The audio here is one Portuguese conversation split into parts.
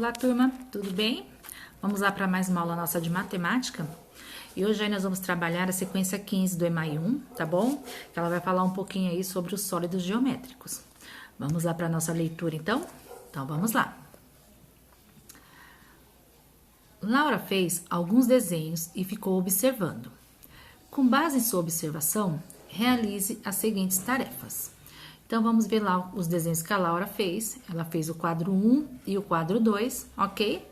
Olá, turma, tudo bem? Vamos lá para mais uma aula nossa de matemática. E hoje aí nós vamos trabalhar a sequência 15 do EMAI 1, tá bom? Que ela vai falar um pouquinho aí sobre os sólidos geométricos. Vamos lá para a nossa leitura, então? Então, vamos lá. Laura fez alguns desenhos e ficou observando. Com base em sua observação, realize as seguintes tarefas. Então, vamos ver lá os desenhos que a Laura fez. Ela fez o quadro 1 e o quadro 2, ok?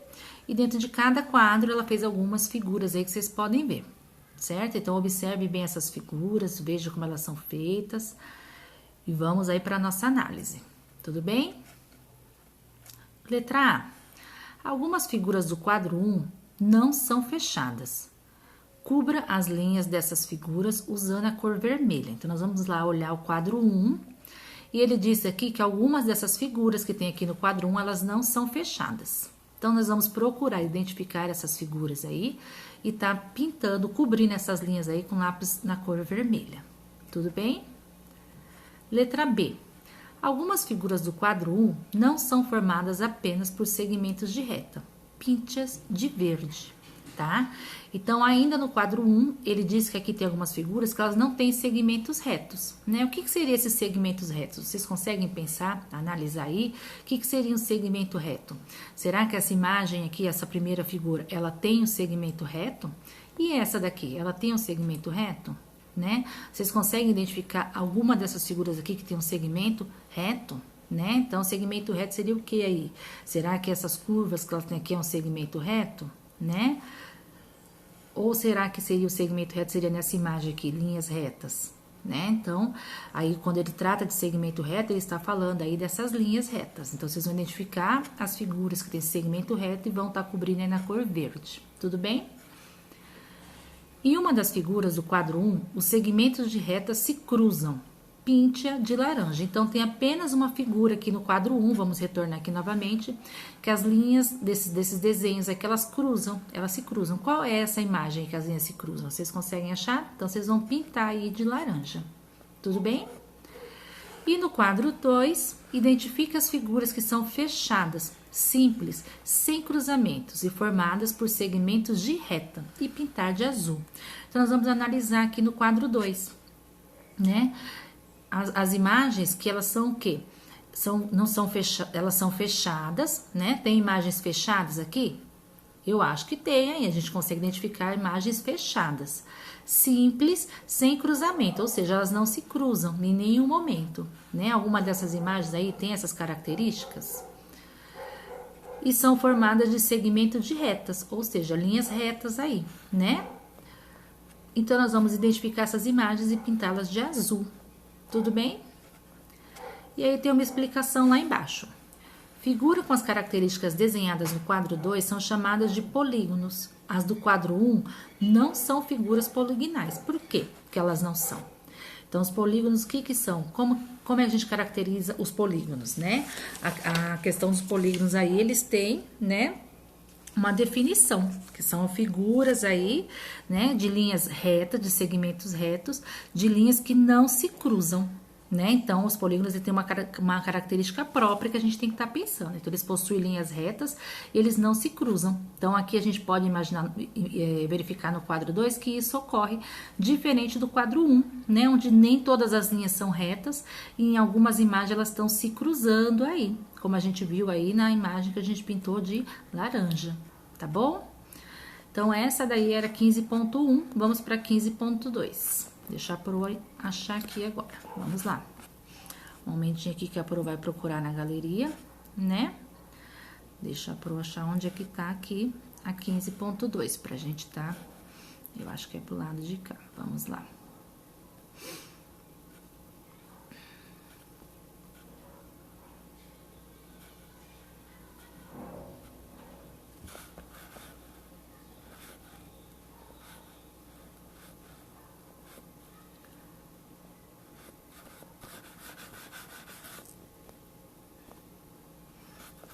E dentro de cada quadro, ela fez algumas figuras aí que vocês podem ver, certo? Então, observe bem essas figuras, veja como elas são feitas. E vamos aí para a nossa análise, tudo bem? Letra A. Algumas figuras do quadro 1 não são fechadas. Cubra as linhas dessas figuras usando a cor vermelha. Então, nós vamos lá olhar o quadro 1. E ele disse aqui que algumas dessas figuras que tem aqui no quadro 1, elas não são fechadas. Então, nós vamos procurar identificar essas figuras aí e tá pintando, cobrindo essas linhas aí com lápis na cor vermelha. Tudo bem? Letra B. Algumas figuras do quadro 1 não são formadas apenas por segmentos de reta. Pinte-as de verde, tá? Então, ainda no quadro 1, ele diz que aqui tem algumas figuras que elas não têm segmentos retos, né? O que seria esses segmentos retos? Vocês conseguem pensar, analisar aí? O que seria um segmento reto? Será que essa imagem aqui, essa primeira figura, ela tem um segmento reto? E essa daqui, ela tem um segmento reto? Né? Vocês conseguem identificar alguma dessas figuras aqui que tem um segmento reto? Né? Então, segmento reto seria o que aí? Será que essas curvas que ela tem aqui é um segmento reto? Né? Ou será que seria o segmento reto, seria nessa imagem aqui, linhas retas, né? Então, aí quando ele trata de segmento reto, ele está falando aí dessas linhas retas. Então, vocês vão identificar as figuras que tem segmento reto e vão estar cobrindo aí na cor verde, tudo bem? Em uma das figuras do quadro 1, os segmentos de reta se cruzam. Pinte-a de laranja. Então, tem apenas uma figura aqui no quadro 1, vamos retornar aqui novamente, que as linhas desses desenhos aqui, elas se cruzam. Qual é essa imagem que as linhas se cruzam? Vocês conseguem achar? Então, vocês vão pintar aí de laranja. Tudo bem? E no quadro 2, identifique as figuras que são fechadas, simples, sem cruzamentos e formadas por segmentos de reta e pintar de azul. Então, nós vamos analisar aqui no quadro 2, né? As imagens que elas são o quê? Elas são fechadas, né? Tem imagens fechadas aqui? Eu acho que tem, aí a gente consegue identificar imagens fechadas. Simples, sem cruzamento, ou seja, elas não se cruzam em nenhum momento, né? Alguma dessas imagens aí tem essas características? E são formadas de segmento de retas, ou seja, linhas retas aí, né? Então, nós vamos identificar essas imagens e pintá-las de azul. Tudo bem? E aí tem uma explicação lá embaixo. Figura com as características desenhadas no quadro 2 são chamadas de polígonos. As do quadro 1 não são figuras poligonais. Por quê que elas não são? Então, os polígonos, o que são? Como é que a gente caracteriza os polígonos, né? A questão dos polígonos aí, eles têm, né, uma definição, que são figuras aí, né, de linhas retas, de segmentos retos, de linhas que não se cruzam, né? Então, os polígonos têm uma característica própria que a gente tem que estar pensando. Então, eles possuem linhas retas e eles não se cruzam. Então, aqui a gente pode imaginar, verificar no quadro 2 que isso ocorre diferente do quadro 1, né? Onde nem todas as linhas são retas e em algumas imagens elas estão se cruzando aí, como a gente viu aí na imagem que a gente pintou de laranja, tá bom? Então, essa daí era 15.1, vamos para 15.2. Deixa a Pro achar aqui agora. Vamos lá. Um momentinho aqui que a Pro vai procurar na galeria, né? Deixa a Pro achar onde é que tá aqui a 15.2 pra gente tá. Eu acho que é pro lado de cá. Vamos lá.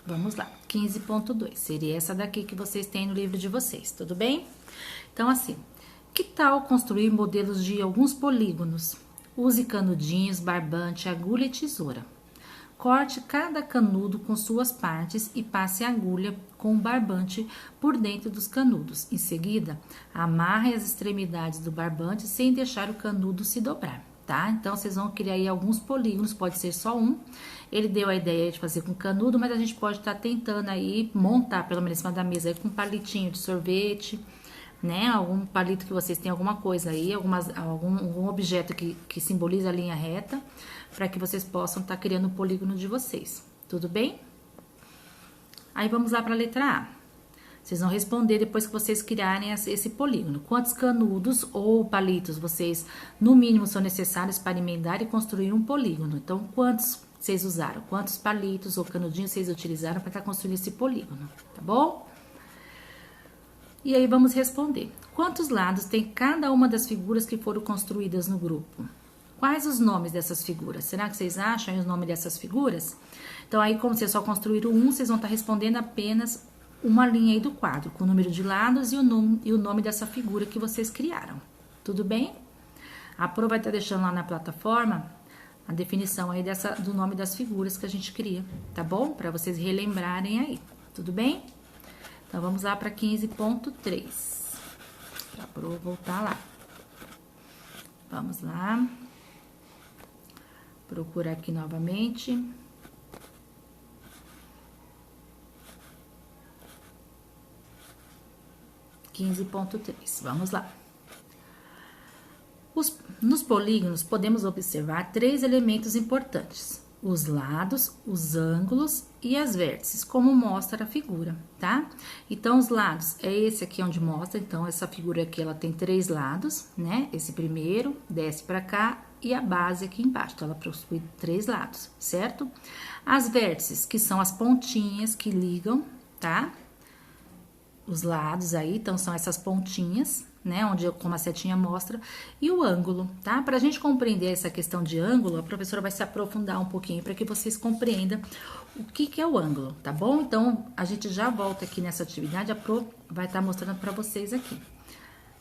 Vamos lá, 15.2, seria essa daqui que vocês têm no livro de vocês, tudo bem? Então, assim, que tal construir modelos de alguns polígonos? Use canudinhos, barbante, agulha e tesoura. Corte cada canudo com suas partes e passe a agulha com o barbante por dentro dos canudos. Em seguida, amarre as extremidades do barbante sem deixar o canudo se dobrar, tá? Então, vocês vão criar aí alguns polígonos, pode ser só um. Ele deu a ideia de fazer com canudo, mas a gente pode estar tentando aí montar, pelo menos em cima da mesa, aí, com um palitinho de sorvete, né? Algum palito que vocês tenham alguma coisa aí, algum objeto que simboliza a linha reta, para que vocês possam estar criando o polígono de vocês, tudo bem? Aí vamos lá para a letra A. Vocês vão responder depois que vocês criarem esse polígono. Quantos canudos ou palitos vocês, no mínimo, são necessários para emendar e construir um polígono? Então, quantos vocês usaram? Quantos palitos ou canudinhos vocês utilizaram para estar construindo esse polígono, tá bom? E aí vamos responder. Quantos lados tem cada uma das figuras que foram construídas no grupo? Quais os nomes dessas figuras? Será que vocês acham os nomes dessas figuras? Então, aí, como vocês só construíram um, vocês vão estar respondendo apenas uma linha aí do quadro, com o número de lados e o nome dessa figura que vocês criaram. Tudo bem? A Pro vai estar deixando lá na plataforma a definição aí do nome das figuras que a gente cria, tá bom? Para vocês relembrarem aí, tudo bem? Então, vamos lá para 15.3. Para a Pro voltar lá. Vamos lá. Procurar aqui novamente. Vamos lá. Nos polígonos, podemos observar 3 elementos importantes: os lados, os ângulos e as vértices, como mostra a figura, tá? Então, os lados é esse aqui onde mostra. Então, essa figura aqui, ela tem 3 lados, né? Esse primeiro desce para cá e a base aqui embaixo. Então, ela possui 3 lados, certo? As vértices, que são as pontinhas que ligam, tá? Os lados aí, então, são essas pontinhas, né? Como a setinha mostra. E o ângulo, tá? Para a gente compreender essa questão de ângulo, a professora vai se aprofundar um pouquinho para que vocês compreendam o que é o ângulo, tá bom? Então, a gente já volta aqui nessa atividade, a Pro vai estar mostrando para vocês aqui,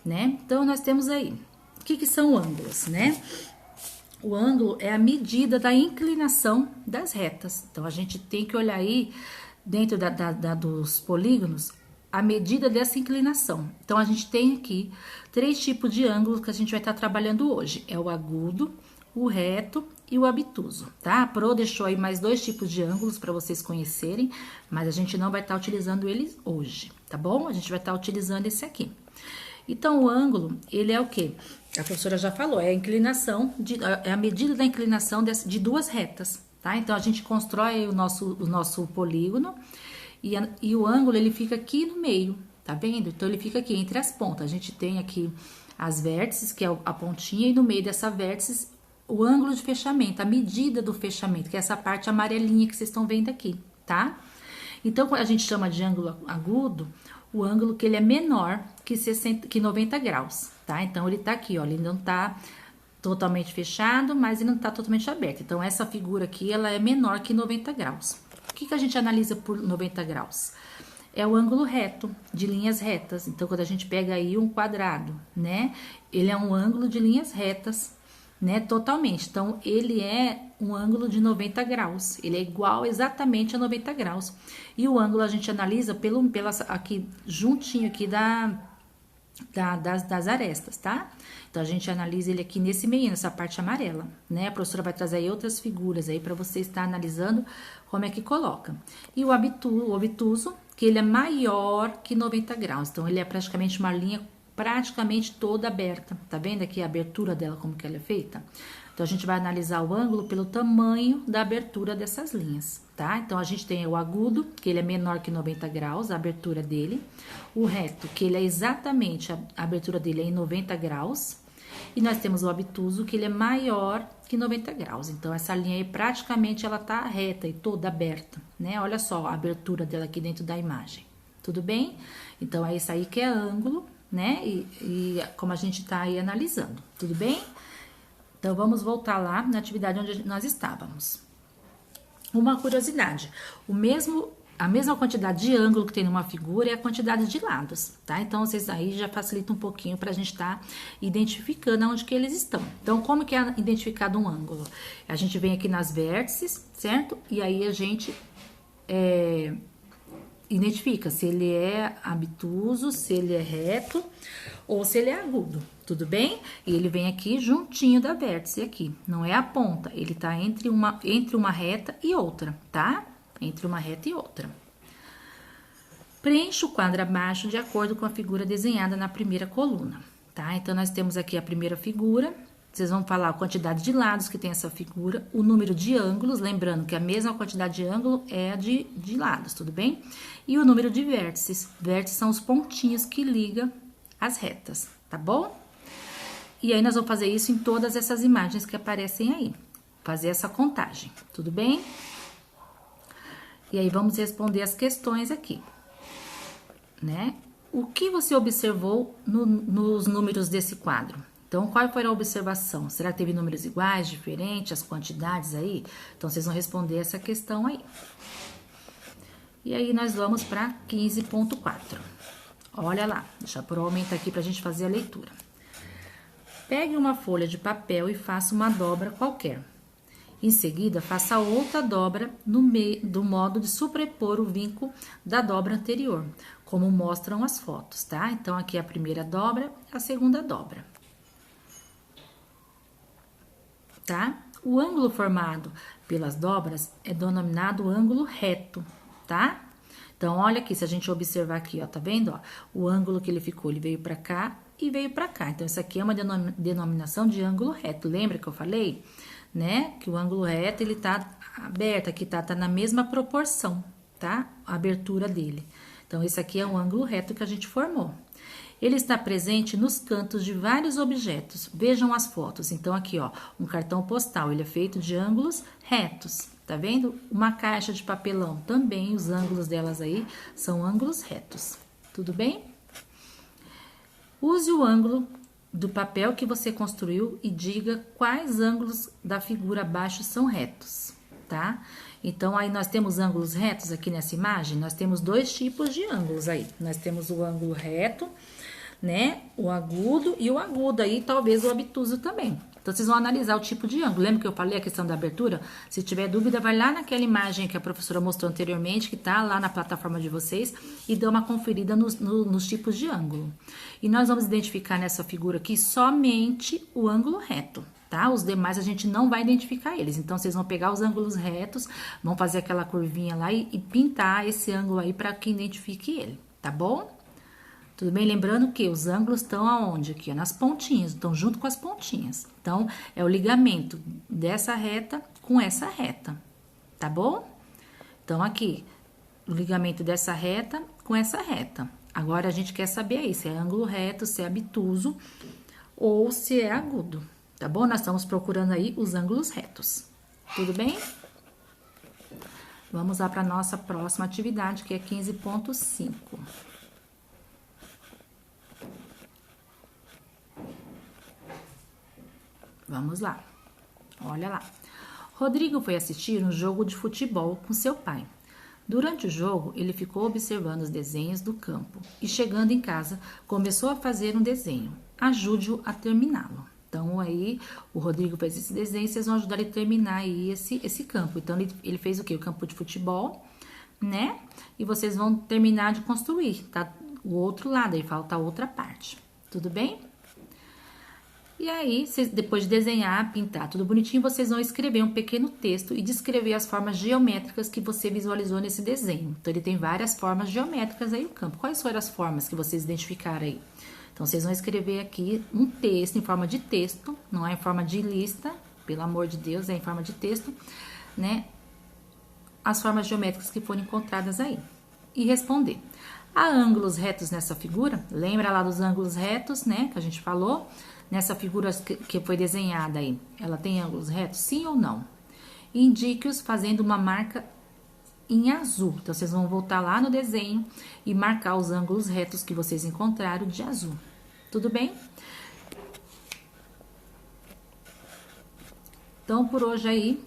né? Então, nós temos aí, o que são ângulos, né? O ângulo é a medida da inclinação das retas. Então, a gente tem que olhar aí, dentro dos polígonos, a medida dessa inclinação. Então, a gente tem aqui 3 tipos de ângulos que a gente vai estar trabalhando hoje. É o agudo, o reto e o obtuso, tá? A Pro deixou aí mais 2 tipos de ângulos para vocês conhecerem, mas a gente não vai estar utilizando eles hoje, tá bom? A gente vai estar utilizando esse aqui. Então, o ângulo, ele é o quê? A professora já falou, é a inclinação, é a medida da inclinação de 2 retas, tá? Então, a gente constrói o nosso polígono e o ângulo, ele fica aqui no meio, tá vendo? Então, ele fica aqui entre as pontas. A gente tem aqui as vértices, que é a pontinha, e no meio dessa vértice, o ângulo de fechamento, a medida do fechamento, que é essa parte amarelinha que vocês estão vendo aqui, tá? Então, quando a gente chama de ângulo agudo, o ângulo que ele é menor que 90 graus, tá? Então, ele tá aqui, ó, ele não tá totalmente fechado, mas ele não tá totalmente aberto. Então, essa figura aqui, ela é menor que 90 graus. O que a gente analisa por 90 graus? É o ângulo reto, de linhas retas. Então, quando a gente pega aí um quadrado, né? Ele é um ângulo de linhas retas, né? Totalmente. Então, ele é um ângulo de 90 graus. Ele é igual exatamente a 90 graus. E o ângulo a gente analisa aqui, juntinho aqui das arestas, tá? Então, a gente analisa ele aqui nesse meio, nessa parte amarela, né? A professora vai trazer aí outras figuras aí para você estar analisando como é que coloca. E o obtuso, que ele é maior que 90 graus. Então, ele é praticamente uma linha praticamente toda aberta. Tá vendo aqui a abertura dela, como que ela é feita? Então, a gente vai analisar o ângulo pelo tamanho da abertura dessas linhas, tá? Então, a gente tem o agudo, que ele é menor que 90 graus, a abertura dele. O reto, que ele é exatamente, a abertura dele é em 90 graus. E nós temos o obtuso, que ele é maior que 90 graus. Então, essa linha aí, praticamente, ela tá reta e toda aberta, né? Olha só a abertura dela aqui dentro da imagem. Tudo bem? Então, é isso aí que é ângulo, né? E como a gente tá aí analisando. Tudo bem? Então, vamos voltar lá na atividade onde nós estávamos. Uma curiosidade, a mesma quantidade de ângulo que tem numa figura é a quantidade de lados, tá? Então, vocês aí já facilita um pouquinho para a gente estar identificando onde que eles estão. Então, Então, como que é identificado um ângulo? A gente vem aqui nas vértices, certo? E aí a gente identifica se ele é obtuso, se ele é reto ou se ele é agudo, tudo bem? E ele vem aqui juntinho da vértice aqui, não é a ponta, ele tá entre uma reta e outra, tá? Entre uma reta e outra. Preencha o quadro abaixo de acordo com a figura desenhada na primeira coluna, tá? Então, nós temos aqui a primeira figura. Vocês vão falar a quantidade de lados que tem essa figura, o número de ângulos, lembrando que a mesma quantidade de ângulo é a de lados, tudo bem? E o número de vértices. Vértices são os pontinhos que ligam as retas, tá bom? E aí, nós vamos fazer isso em todas essas imagens que aparecem aí. Fazer essa contagem, tudo bem? E aí, vamos responder as questões aqui, né? O que você observou nos números desse quadro? Então, qual foi a observação? Será que teve números iguais, diferentes, as quantidades aí? Então, vocês vão responder essa questão aí. E aí, nós vamos para 15.4. Olha lá, deixa eu pôr o aumento aqui para a gente fazer a leitura. Pegue uma folha de papel e faça uma dobra qualquer. Em seguida, faça outra dobra do modo de sobrepor o vinco da dobra anterior, como mostram as fotos, tá? Então, aqui é a primeira dobra, a segunda dobra. Tá? O ângulo formado pelas dobras é denominado ângulo reto, tá? Então, olha aqui, se a gente observar aqui, ó, tá vendo? Ó, o ângulo que ele ficou, ele veio pra cá e veio pra cá. Então, isso aqui é uma denominação de ângulo reto. Lembra que eu falei, né? Que o ângulo reto, ele tá aberto, aqui tá na mesma proporção, tá? A abertura dele. Então, esse aqui é o ângulo reto que a gente formou. Ele está presente nos cantos de vários objetos. Vejam as fotos. Então, aqui, ó, um cartão postal, ele é feito de ângulos retos. Tá vendo? Uma caixa de papelão, também os ângulos delas aí são ângulos retos. Tudo bem? Use o ângulo do papel que você construiu e diga quais ângulos da figura abaixo são retos, tá? Então, aí nós temos ângulos retos aqui nessa imagem, nós temos dois tipos de ângulos aí. Nós temos o ângulo reto, né? O agudo e o agudo aí, talvez o obtuso também. Então, vocês vão analisar o tipo de ângulo. Lembra que eu falei a questão da abertura? Se tiver dúvida, vai lá naquela imagem que a professora mostrou anteriormente, que tá lá na plataforma de vocês, e dá uma conferida nos tipos de ângulo. E nós vamos identificar nessa figura aqui somente o ângulo reto, tá? Os demais a gente não vai identificar eles. Então, vocês vão pegar os ângulos retos, vão fazer aquela curvinha lá e pintar esse ângulo aí para que identifique ele, tá bom? Tudo bem? Lembrando que os ângulos estão aonde? Aqui, ó, nas pontinhas, estão junto com as pontinhas. Então, é o ligamento dessa reta com essa reta, tá bom? Então, aqui, o ligamento dessa reta com essa reta. Agora, a gente quer saber aí se é ângulo reto, se é obtuso ou se é agudo, tá bom? Nós estamos procurando aí os ângulos retos, tudo bem? Vamos lá para a nossa próxima atividade, que é 15.5. Vamos lá, olha lá. Rodrigo foi assistir um jogo de futebol com seu pai. Durante o jogo, ele ficou observando os desenhos do campo e, chegando em casa, começou a fazer um desenho. Ajude-o a terminá-lo. Então, aí, o Rodrigo fez esse desenho e vocês vão ajudar ele a terminar aí esse campo. Então, ele fez o quê? O campo de futebol, né? E vocês vão terminar de construir, tá? O outro lado, aí falta a outra parte. Tudo bem? E aí, depois de desenhar, pintar tudo bonitinho, vocês vão escrever um pequeno texto e descrever as formas geométricas que você visualizou nesse desenho. Então, ele tem várias formas geométricas aí no campo. Quais foram as formas que vocês identificaram aí? Então, vocês vão escrever aqui um texto em forma de texto, não é em forma de lista, pelo amor de Deus, é em forma de texto, né? As formas geométricas que foram encontradas aí. E responder. Há ângulos retos nessa figura? Lembra lá dos ângulos retos, né? Que a gente falou. Nessa figura que foi desenhada aí, ela tem ângulos retos, sim ou não? Indique-os fazendo uma marca em azul. Então, vocês vão voltar lá no desenho e marcar os ângulos retos que vocês encontraram de azul. Tudo bem? Então, por hoje aí,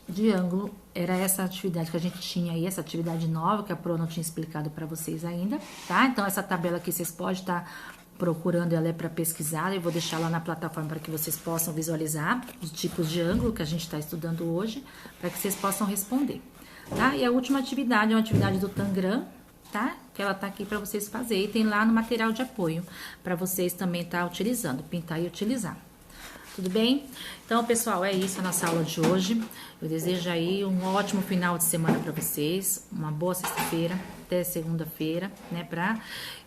de ângulo, era essa atividade que a gente tinha aí, essa atividade nova que a Pro não tinha explicado para vocês ainda, tá? Então, essa tabela aqui vocês podem estar procurando, ela é para pesquisar. Eu vou deixar lá na plataforma para que vocês possam visualizar os tipos de ângulo que a gente está estudando hoje, para que vocês possam responder, tá? E a última atividade é uma atividade do Tangram, tá? Que ela tá aqui para vocês fazerem. E tem lá no material de apoio para vocês também estar utilizando, pintar e utilizar. Tudo bem? Então, pessoal, é isso a nossa aula de hoje. Eu desejo aí um ótimo final de semana para vocês, uma boa sexta-feira, até segunda-feira, né?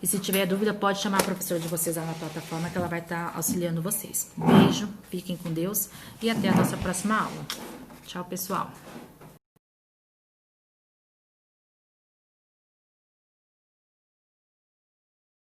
E se tiver dúvida, pode chamar a professora de vocês lá na plataforma, que ela vai estar auxiliando vocês. Um beijo, fiquem com Deus e até a nossa próxima aula. Tchau, pessoal!